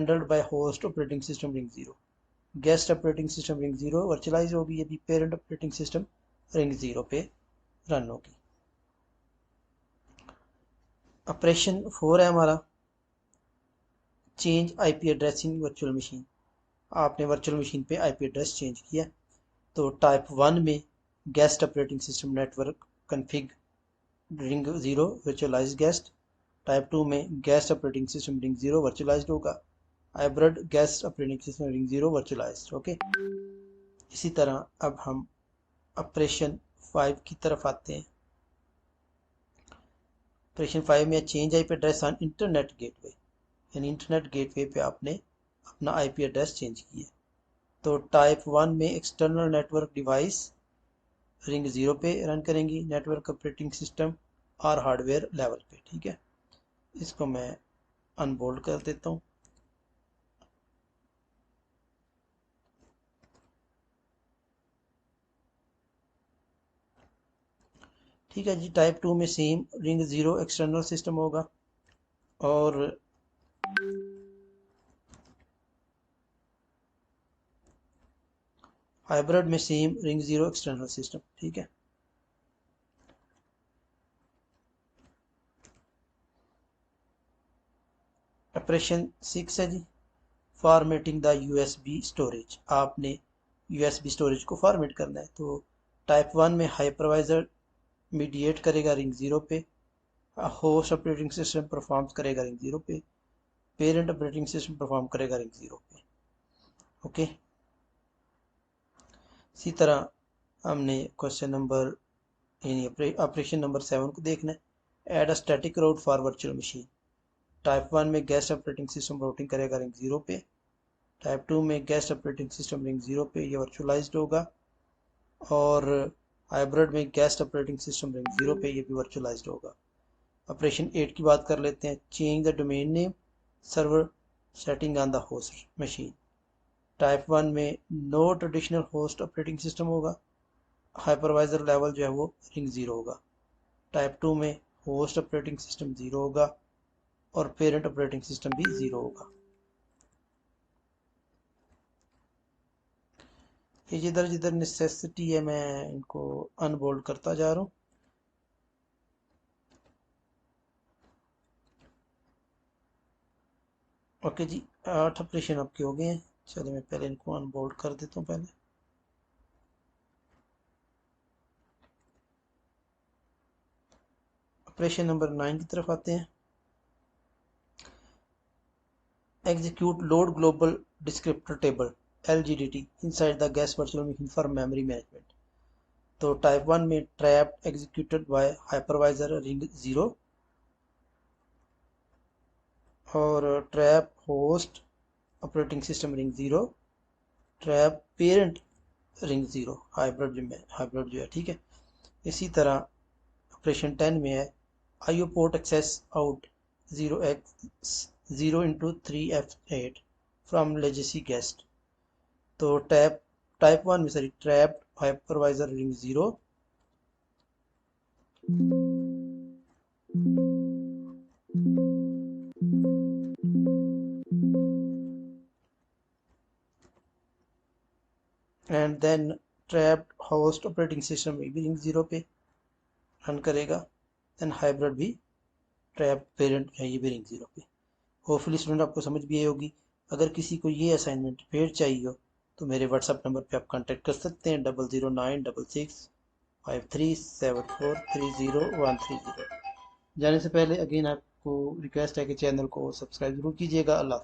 Handled by host operating system ring 0। Guest operating system ring 0 virtualise होगी यदि parent operating system ring 0 पे run होगी। Operation 4 है हमारा change IP address in virtual machine. आपने virtual machine पे IP address change किया तो टाइप 1 में guest operating system network config ring 0 virtualize guest. Type 2 में guest operating system ring 0 virtualized होगा। Hybrid guest operating system ring 0 virtualized. Okay, इसी तरह अब हम ऑपरेशन 5 की तरफ आते हैं। ऑपरेशन 5 में change IP address on internet gateway, यानी इंटरनेट गेटवे पे आपने अपना आईपी एड्रेस चेंज किया। तो टाइप 1 में एक्सटर्नल नेटवर्क डिवाइस रिंग 0 पे रन करेंगी नेटवर्क ऑपरेटिंग सिस्टम और हार्डवेयर लेवल पे। ठीक है, इसको मैं अनबोल्ड कर देता हूँ। ठीक है जी, टाइप 2 में सेम रिंग 0 एक्सटर्नल सिस्टम होगा और हाइब्रिड में सेम रिंग 0 एक्सटर्नल सिस्टम। ठीक है, ऑपरेशन 6 है जी फॉर्मेटिंग द यूएसबी स्टोरेज। आपने यूएसबी स्टोरेज को फॉर्मेट करना है तो टाइप 1 में हाइपरवाइजर मीडिएट करेगा रिंग 0 पे, होस्ट ऑपरेटिंग सिस्टम परफॉर्म करेगा रिंग 0 पे, पेरेंट ऑपरेटिंग सिस्टम परफॉर्म करेगा रिंग 0 पे। ओके, इसी तरह हमने क्वेश्चन नंबर यानी ऑपरेशन नंबर 7 को देखना है। Add a static route for virtual machine. Type 1 में गेस्ट ऑपरेटिंग सिस्टम राउटिंग करेगा रिंग 0 पे। टाइप 2 में गेस्ट ऑपरेटिंग सिस्टम रिंग 0 पे ये वर्चुअलाइज्ड होगा और हाइब्रिड में गेस्ट ऑपरेटिंग सिस्टम रिंग 0 पे ये भी वर्चुअलाइज्ड होगा। ऑपरेशन 8 की बात कर लेते हैं। Change the domain name server setting on the host machine. Type 1 में no traditional host operating system होगा, हाइपरवाइजर लेवल जो है वो रिंग 0 होगा। टाइप 2 में होस्ट ऑपरेटिंग सिस्टम 0 होगा और पेरेंट ऑपरेटिंग सिस्टम भी 0 होगा। ये जिधर जिधर नेसेसिटी है मैं इनको अनबोल्ड करता जा रहा हूँ। ओके जी, 8 ऑपरेशन आपके हो गए हैं। चलिए मैं पहले इनको अनबोल्ड कर देता हूँ। पहले ऑपरेशन नंबर 9 की तरफ आते हैं। Execute load global descriptor table LGDT inside the guest virtual machine for memory management. तो टाइप 1 में trap executed by hypervisor ring 0 और trap host operating system ring 0, trap parent ring 0 hybrid जो है। ठीक है, इसी तरह ऑपरेशन 10 में है IO port access out 0x0 × 3F8 from legacy guest. तो टाइप 1 में sorry trap hypervisor ring 0 and then trapped host operating system भी रिंग 0 पे रन करेगा। देन हाइब्रिड भी ट्रैप पेरेंट है ये भी रिंग 0 पे। होपफुली स्टूडेंट आपको समझ भी आई होगी। अगर किसी को ये असाइनमेंट फिर चाहिए हो तो मेरे व्हाट्सएप नंबर पे आप कांटेक्ट कर सकते हैं 009667430130। जाने से पहले अगेन आपको रिक्वेस्ट है कि चैनल को सब्सक्राइब जरूर कीजिएगा। अल्लाह।